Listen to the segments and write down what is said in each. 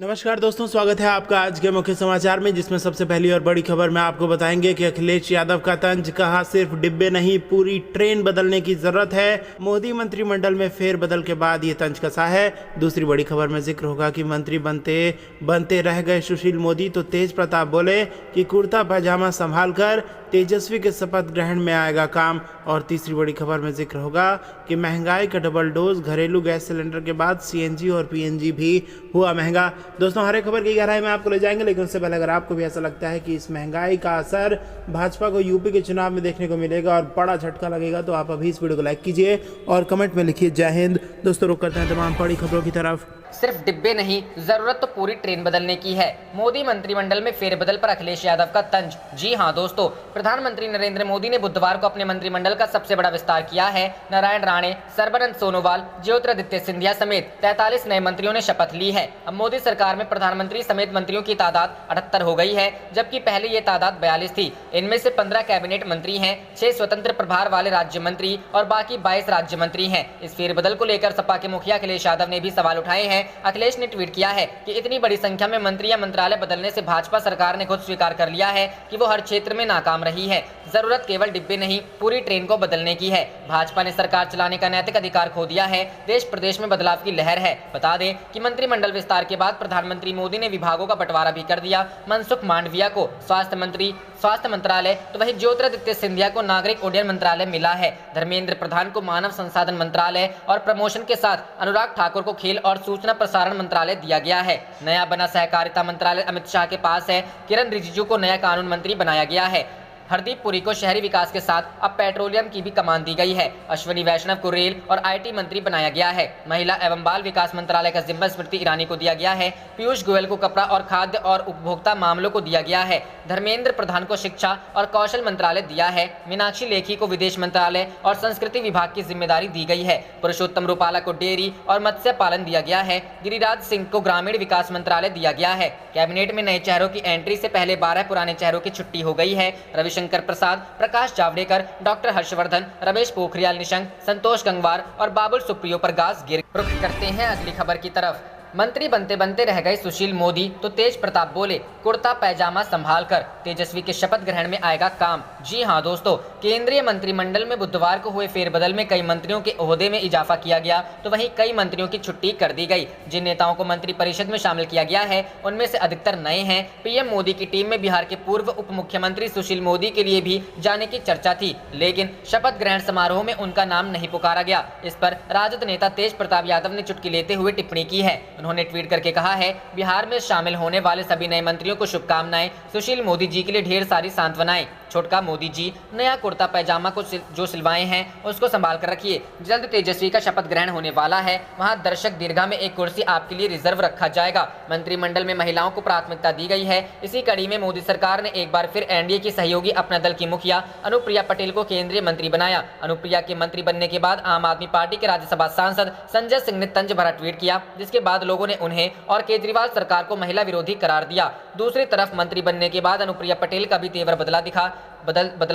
नमस्कार दोस्तों, स्वागत है आपका आज के मुख्य समाचार में, जिसमें सबसे पहली और बड़ी खबर में आपको बताएंगे कि अखिलेश यादव का तंज, कहा सिर्फ डिब्बे नहीं पूरी ट्रेन बदलने की जरूरत है। मोदी मंत्रिमंडल में फेरबदल के बाद ये तंज कसा है। दूसरी बड़ी खबर में जिक्र होगा कि मंत्री बनते बनते रह गए सुशील मोदी, तो तेज प्रताप बोले कि कुर्ता पैजामा संभाल कर तेजस्वी के शपथ ग्रहण में आएगा काम। और तीसरी बड़ी खबर में जिक्र होगा कि महंगाई का डबल डोज, घरेलू गैस सिलेंडर के बाद सीएनजी और पीएनजी भी हुआ महंगा। दोस्तों, हर एक खबर की गहराई में आपको ले जाएंगे, लेकिन उससे पहले अगर आपको भी ऐसा लगता है कि इस महंगाई का असर भाजपा को यूपी के चुनाव में देखने को मिलेगा और बड़ा झटका लगेगा, तो आप अभी इस वीडियो को लाइक कीजिए और कमेंट में लिखिए जय हिंद। दोस्तों, रुक करते हैं तमाम बड़ी खबरों की तरफ। सिर्फ डिब्बे नहीं, जरूरत तो पूरी ट्रेन बदलने की है। मोदी मंत्रिमंडल में फेरबदल पर अखिलेश यादव का तंज। जी हां दोस्तों, प्रधानमंत्री नरेंद्र मोदी ने बुधवार को अपने मंत्रिमंडल का सबसे बड़ा विस्तार किया है। नारायण राणे, सर्बानंद सोनोवाल, ज्योतिरादित्य सिंधिया समेत 43 नए मंत्रियों ने शपथ ली है। अब मोदी सरकार में प्रधानमंत्री समेत मंत्रियों की तादाद 78 हो गई है, जबकि पहले ये तादाद 42 थी। इनमें से 15 कैबिनेट मंत्री हैं, 6 स्वतंत्र प्रभार वाले राज्य मंत्री और बाकी 22 राज्य मंत्री हैं। इस फेरबदल को लेकर सपा के मुखिया अखिलेश यादव ने भी सवाल उठाए हैं। अखिलेश ने ट्वीट किया है कि इतनी बड़ी संख्या में मंत्री या मंत्रालय बदलने से भाजपा सरकार ने खुद स्वीकार कर लिया है कि वो हर क्षेत्र में नाकाम रही है। जरूरत केवल डिब्बे नहीं, पूरी ट्रेन को बदलने की है। भाजपा ने सरकार चलाने का नैतिक अधिकार खो दिया है। देश प्रदेश में बदलाव की लहर है। बता दें कि मंत्रिमंडल विस्तार के बाद प्रधानमंत्री मोदी ने विभागों का बंटवारा भी कर दिया। मनसुख मांडविया को स्वास्थ्य मंत्रालय, तो वहीं ज्योतिरादित्य सिंधिया को नागरिक उड्डयन मंत्रालय मिला है। धर्मेंद्र प्रधान को मानव संसाधन मंत्रालय और प्रमोशन के साथ अनुराग ठाकुर को खेल और सूचना प्रसारण मंत्रालय दिया गया है। नया बना सहकारिता मंत्रालय अमित शाह के पास है। किरण रिजिजू को नया कानून मंत्री बनाया गया है। हरदीप पुरी को शहरी विकास के साथ अब पेट्रोलियम की भी कमान दी गई है। अश्विनी वैष्णव को रेल और आईटी मंत्री बनाया गया है। महिला एवं बाल विकास मंत्रालय का जिम्मा स्मृति ईरानी को दिया गया है। पीयूष गोयल को कपड़ा और खाद्य और उपभोक्ता मामलों को दिया गया है। धर्मेंद्र प्रधान को शिक्षा और कौशल मंत्रालय दिया है। मीनाक्षी लेखी को विदेश मंत्रालय और संस्कृति विभाग की जिम्मेदारी दी गई है। पुरुषोत्तम रूपाला को डेयरी और मत्स्य पालन दिया गया है। गिरिराज सिंह को ग्रामीण विकास मंत्रालय दिया गया है। कैबिनेट में नए चेहरों की एंट्री से पहले 12 पुराने चेहरों की छुट्टी हो गई है। शंकर प्रसाद, प्रकाश जावड़ेकर, डॉक्टर हर्षवर्धन, रमेश पोखरियाल निशंक, संतोष गंगवार और बाबुल सुप्रियो पर गाज गिर। रुख करते हैं अगली खबर की तरफ। मंत्री बनते बनते रह गए सुशील मोदी, तो तेज प्रताप बोले कुर्ता पैजामा संभाल कर तेजस्वी के शपथ ग्रहण में आएगा काम। जी हां दोस्तों, केंद्रीय मंत्रिमंडल में बुधवार को हुए फेरबदल में कई मंत्रियों के ओहदे में इजाफा किया गया, तो वहीं कई मंत्रियों की छुट्टी कर दी गई। जिन नेताओं को मंत्री परिषद में शामिल किया गया है, उनमें से अधिकतर नए हैं। पीएम मोदी की टीम में बिहार के पूर्व उप मुख्यमंत्री सुशील मोदी के लिए भी जाने की चर्चा थी, लेकिन शपथ ग्रहण समारोह में उनका नाम नहीं पुकारा गया। इस पर राजद नेता तेज प्रताप यादव ने चुटकी लेते हुए टिप्पणी की है। उन्होंने ट्वीट करके कहा है, बिहार में शामिल होने वाले सभी नए मंत्रियों को शुभकामनाएं। सुशील मोदी जी के लिए ढेर सारी सांत्वनाएं। छोटका मोदी जी, नया कुर्ता पैजामा को जो सिलवाए हैं उसको संभाल कर रखिए। जल्द तेजस्वी का शपथ ग्रहण होने वाला है। वहां दर्शक दीर्घा में एक कुर्सी आपके लिए रिजर्व रखा जाएगा। मंत्रिमंडल में महिलाओं को प्राथमिकता दी गई है। इसी कड़ी में मोदी सरकार ने एक बार फिर एनडीए की सहयोगी अपना दल की मुखिया अनुप्रिया पटेल को केंद्रीय मंत्री बनाया। अनुप्रिया के मंत्री बनने के बाद आम आदमी पार्टी के राज्यसभा सांसद संजय सिंह ने तंज भरा ट्वीट किया, जिसके बाद लोगों ने उन्हें और केजरीवाल सरकार को महिला विरोधी करार दिया। दूसरी तरफ मंत्री बनने के बाद अनुप्रिया पटेल का भी तेवर बदला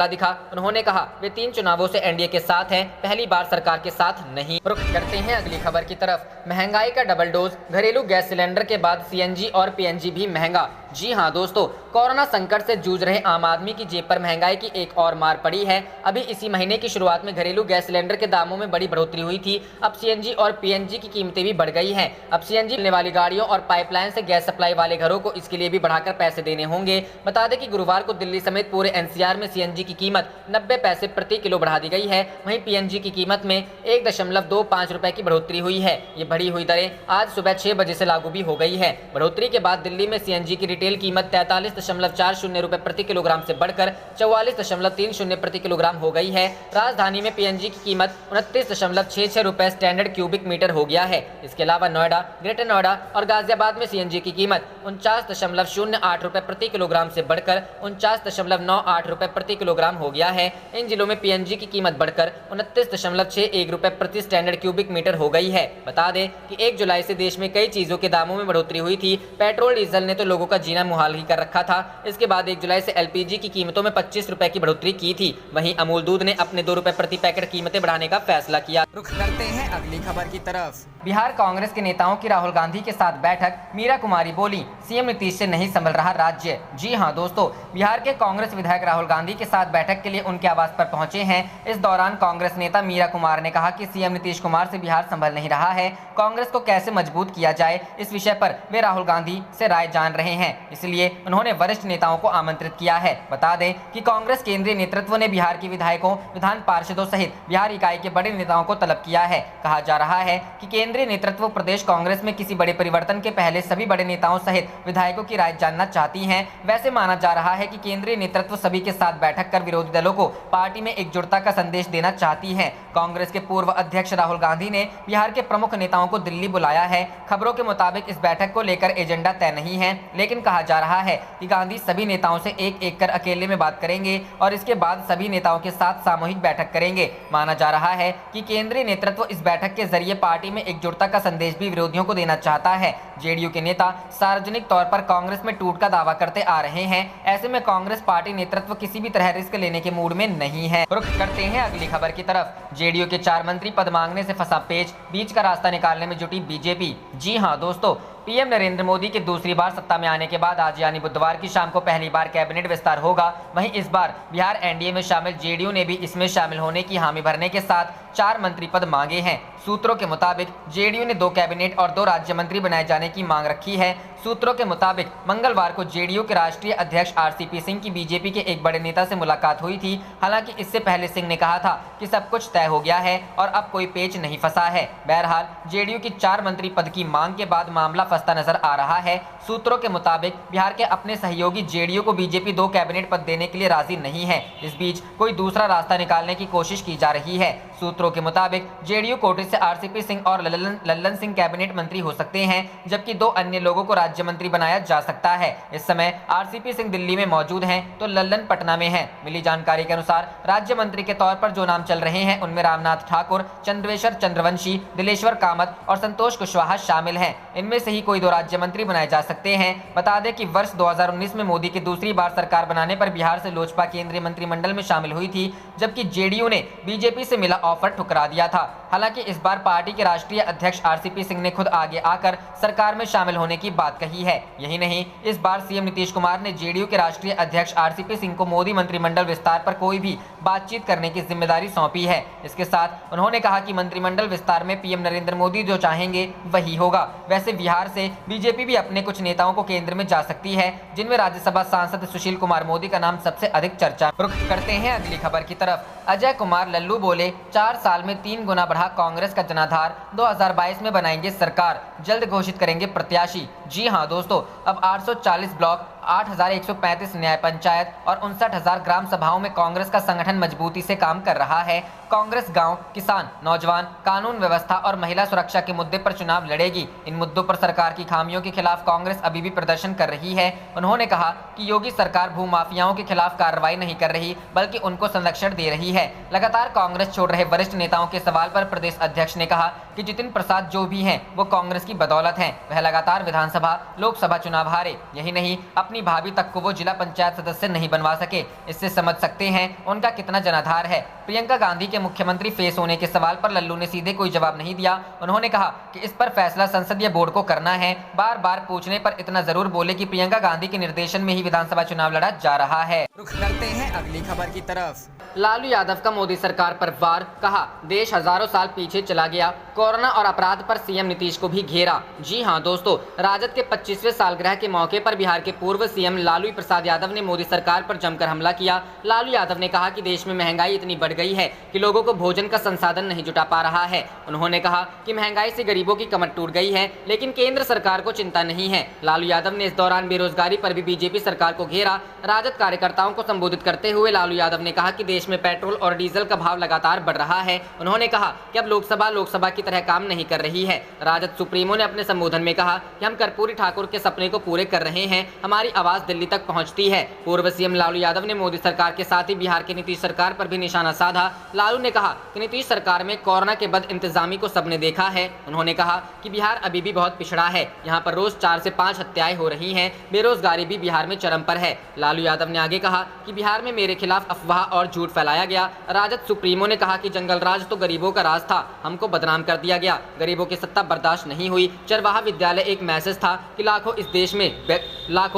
दिखा। उन्होंने कहा वे 3 चुनावों से एनडीए के साथ हैं, पहली बार सरकार के साथ नहीं। रुख करते हैं अगली खबर की तरफ। महंगाई का डबल डोज, घरेलू गैस सिलेंडर के बाद सीएनजी और पीएनजी भी महंगा। जी हां दोस्तों, कोरोना संकट से जूझ रहे आम आदमी की जेब पर महंगाई की एक और मार पड़ी है। अभी इसी महीने की शुरुआत में घरेलू गैस सिलेंडर के दामों में बड़ी बढ़ोतरी हुई थी। अब सीएनजी और पीएनजी की कीमतें भी बढ़ गई हैं। अब सीएनजी मिलने वाली गाड़ियों और पाइपलाइन से गैस सप्लाई वाले घरों को इसके लिए भी बढ़ाकर पैसे देने होंगे। बता दें कि गुरुवार को दिल्ली समेत पूरे एनसीआर में सीएनजी की कीमत 90 पैसे प्रति किलो बढ़ा दी गई है। वहीं पीएनजी की कीमत में 1.25 रुपए की बढ़ोतरी हुई है। ये बढ़ी हुई दरें आज सुबह 6 बजे से लागू भी हो गई है। बढ़ोतरी के बाद दिल्ली में सीएनजी की रिटेल कीमत 43.40 रुपए प्रति किलोग्राम से बढ़कर 44.30 प्रति किलोग्राम हो गई है। राजधानी में पीएनजी की कीमत 29.66 रुपए स्टैंडर्ड क्यूबिक मीटर हो गया है। इसके अलावा नोएडा, ग्रेटर नोएडा और गाजियाबाद में सीएनजी की कीमत 49.08 रुपए प्रति किलोग्राम से बढ़कर 49.98 रुपए प्रति किलोग्राम हो गया है। इन जिलों में पीएनजी की कीमत बढ़कर 29.61 रुपए प्रति स्टैंडर्ड क्यूबिक मीटर हो गई है। बता दें कि 1 जुलाई से देश में कई चीजों के दामों में बढ़ोतरी हुई थी। पेट्रोल डीजल ने तो लोगों का जीना मुहाल ही कर रखा था। इसके बाद 1 जुलाई से एलपीजी की कीमतों में 25 रुपए की बढ़ोतरी की थी। वहीं अमूल दूध ने अपने 2 रुपए प्रति पैकेट कीमतें बढ़ाने का फैसला किया। रुख करते हैं अगली खबर की तरफ। बिहार कांग्रेस के नेताओं की राहुल गांधी के साथ बैठक, मीरा कुमारी बोली, सीएम नीतीश से नहीं संभल रहा राज्य। जी हां दोस्तों, बिहार के कांग्रेस विधायक राहुल गांधी के साथ बैठक के लिए उनके आवास पर पहुंचे हैं। इस दौरान कांग्रेस नेता मीरा कुमार ने कहा कि सीएम नीतीश कुमार से बिहार संभल नहीं रहा है, कांग्रेस को कैसे मजबूत किया जाए, इस विषय पर वे राहुल गांधी से राय जान रहे हैं, इसलिए उन्होंने वरिष्ठ नेताओं को आमंत्रित किया है। बता दें कि कांग्रेस केंद्रीय नेतृत्व ने बिहार के विधायकों, विधान पार्षदों सहित बिहार इकाई के बड़े नेताओं को तलब किया है। कहा जा रहा है कि केंद्रीय नेतृत्व प्रदेश कांग्रेस में किसी बड़े परिवर्तन के पहले सभी बड़े नेताओं सहित विधायकों की राय जानना चाहती है। वैसे माना जा रहा है कि केंद्रीय नेतृत्व सभी के साथ बैठक कर विरोधी दलों को पार्टी में एकजुटता का संदेश देना चाहती है। कांग्रेस के पूर्व अध्यक्ष राहुल गांधी ने बिहार के प्रमुख नेताओं को दिल्ली बुलाया है। खबरों के मुताबिक इस बैठक को लेकर एजेंडा तय नहीं है, लेकिन कहा जा रहा है कि गांधी सभी नेताओं से एक एक कर अकेले में बात करेंगे और इसके बाद सभी नेताओं के साथ सामूहिक बैठक करेंगे। माना जा रहा है कि केंद्रीय नेतृत्व इस बैठक के जरिए पार्टी में एकजुटता का संदेश भी विरोधियों को देना चाहता है। जेडीयू के नेता सार्वजनिक तौर पर कांग्रेस में टूट का दावा करते आ रहे हैं। ऐसे में कांग्रेस पार्टी नेतृत्व किसी भी तरह रिस्क लेने के मूड में नहीं है। रुख करते हैं अगली खबर की तरफ। जेडीयू के 4 मंत्री पद मांगने से फंसा पेच, बीच का रास्ता निकालने में जुटी बीजेपी। जी हां दोस्तों, पीएम नरेंद्र मोदी के दूसरी बार सत्ता में आने के बाद आज यानी बुधवार की शाम को पहली बार कैबिनेट विस्तार होगा। वहीं इस बार बिहार एनडीए में शामिल जेडीयू ने भी इसमें शामिल होने की हामी भरने के साथ 4 मंत्री पद मांगे हैं। सूत्रों के मुताबिक जेडीयू ने 2 कैबिनेट और 2 राज्य मंत्री बनाए जाने की मांग रखी है। सूत्रों के मुताबिक मंगलवार को जेडीयू के राष्ट्रीय अध्यक्ष आरसीपी सिंह की बीजेपी के एक बड़े नेता से मुलाकात हुई थी। हालांकि इससे पहले सिंह ने कहा था कि सब कुछ तय हो गया है और अब कोई पेच नहीं फंसा है। बहरहाल जेडीयू की 4 मंत्री पद की मांग के बाद मामला फंसता नजर आ रहा है। सूत्रों के मुताबिक बिहार के अपने सहयोगी जेडीयू को बीजेपी 2 कैबिनेट पद देने के लिए राजी नहीं है। इस बीच कोई दूसरा रास्ता निकालने की कोशिश की जा रही है। सूत्रों के मुताबिक जेडीयू कोटे से आरसीपी सिंह और लल्लन सिंह कैबिनेट मंत्री हो सकते हैं, जबकि 2 अन्य लोगों को राज्य मंत्री बनाया जा सकता है। इस समय आरसीपी सिंह दिल्ली में मौजूद हैं तो लल्लन पटना में हैं। मिली जानकारी के अनुसार राज्य मंत्री के तौर पर जो नाम चल रहे हैं उनमें रामनाथ ठाकुर, चंद्रवेशर चंद्रवंशी, दिलेश्वर कामत और संतोष कुशवाहा शामिल हैं। इनमें से ही कोई 2 राज्य मंत्री बनाए जा सकते हैं। बता दें कि वर्ष 2019 में मोदी की दूसरी बार सरकार बनाने पर बिहार से लोजपा केंद्रीय मंत्रिमंडल में शामिल हुई थी, जबकि जेडीयू ने बीजेपी से मिला ऑफर ठुकरा दिया था। हालांकि इस बार पार्टी के राष्ट्रीय अध्यक्ष आरसीपी सिंह ने खुद आगे आकर सरकार में शामिल होने की बात कही है। यही नहीं, इस बार सीएम नीतीश कुमार ने जेडीयू के राष्ट्रीय अध्यक्ष आरसीपी सिंह को मोदी मंत्रिमंडल विस्तार पर कोई भी बातचीत करने की जिम्मेदारी सौंपी है। इसके साथ उन्होंने कहा कि मंत्रिमंडल विस्तार में पीएम नरेंद्र मोदी जो चाहेंगे वही होगा। वैसे बिहार से बीजेपी भी अपने कुछ नेताओं को केंद्र में जा सकती है, जिनमें राज्यसभा सांसद सुशील कुमार मोदी का नाम सबसे अधिक चर्चा। रुख करते हैं अगली खबर की तरफ। अजय कुमार लल्लू बोले, 4 साल में 3 गुना बढ़ा कांग्रेस का जनाधार, 2022 में बनाएंगे सरकार, जल्द घोषित करेंगे प्रत्याशी। जी हां दोस्तों, अब 840 ब्लॉक, 8,135 न्याय पंचायत और 59,000 ग्राम सभाओं में कांग्रेस का संगठन मजबूती से काम कर रहा है। कांग्रेस गांव, किसान, नौजवान, कानून व्यवस्था और महिला सुरक्षा के मुद्दे पर चुनाव लड़ेगी। इन मुद्दों पर सरकार की खामियों के खिलाफ कांग्रेस अभी भी प्रदर्शन कर रही है। उन्होंने कहा कि योगी सरकार भूमाफियाओं के खिलाफ कार्रवाई नहीं कर रही, बल्कि उनको संरक्षण दे रही है। लगातार कांग्रेस छोड़ रहे वरिष्ठ नेताओं के सवाल पर प्रदेश अध्यक्ष ने कहा कि जितिन प्रसाद जो भी हैं वो कांग्रेस की बदौलत हैं। वह लगातार विधानसभा, लोकसभा चुनाव हारे। यही नहीं, अपनी भाभी तक को वो जिला पंचायत सदस्य नहीं बनवा सके। इससे समझ सकते हैं उनका कितना जनाधार है। प्रियंका गांधी के मुख्यमंत्री फेस होने के सवाल पर लल्लू ने सीधे कोई जवाब नहीं दिया। उन्होंने कहा कि इस पर फैसला संसदीय बोर्ड को करना है। बार बार पूछने पर इतना जरूर बोले कि प्रियंका गांधी के निर्देशन में ही विधानसभा चुनाव लड़ा जा रहा है। रुख करते हैं अगली खबर की तरफ। लालू यादव का मोदी सरकार पर वार, कहा देश हजारों साल पीछे चला गया। कोरोना और अपराध पर सीएम नीतीश को भी घेरा। जी हां दोस्तों, राजद के 25वें सालगिरह के मौके पर बिहार के पूर्व सीएम लालू प्रसाद यादव ने मोदी सरकार पर जमकर हमला किया। लालू यादव ने कहा कि देश में महंगाई इतनी बढ़ गई है कि लोगों को भोजन का संसाधन नहीं जुटा पा रहा है। उन्होंने कहा कि महंगाई से गरीबों की कमर टूट गई है, लेकिन केंद्र सरकार को चिंता नहीं है। लालू यादव ने इस दौरान बेरोजगारी पर भी बीजेपी सरकार को घेरा। राजद कार्यकर्ताओं को संबोधित करते हुए लालू यादव ने कहा कि देश में पेट्रोल और डीजल का भाव लगातार बढ़ रहा है। उन्होंने कहा कि अब लोकसभा की तरह काम नहीं कर रही है। राजद सुप्रीमो ने अपने संबोधन में कहा कि हम कर्पूरी ठाकुर के सपने को पूरे कर रहे हैं, हमारी आवाज दिल्ली तक पहुंचती है। पूर्व सीएम लालू यादव ने मोदी सरकार के साथ ही बिहार की नीतीश सरकार पर भी निशाना साधा। लालू ने कहा कि नीतीश सरकार में कोरोना के बद इंतजामी को सबने देखा है। उन्होंने कहा कि बिहार अभी भी बहुत पिछड़ा है, यहाँ पर रोज 4 से 5 हत्याएं हो रही हैं, बेरोजगारी भी बिहार में चरम पर है। लालू यादव ने आगे कहा कि बिहार में मेरे खिलाफ अफवाह और झूठ फैलाया गया। राजद सुप्रीमो ने कहा कि जंगल राज तो गरीबों का राज था, हमको बदनाम कर दिया गया, गरीबों की सत्ता बर्दाश्त नहीं हुई। चरवाहा विद्यालय एक मैसेज था कि लाखों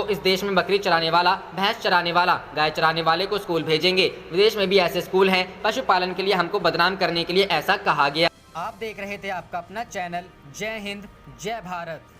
इस देश में बकरी चराने वाला, भैंस चराने वाला, गाय चराने वाले को स्कूल भेजेंगे। विदेश में भी ऐसे स्कूल हैं। पशुपालन के लिए हमको बदनाम करने के लिए ऐसा कहा गया। आप देख रहे थे आपका अपना चैनल जय हिंद जय भारत।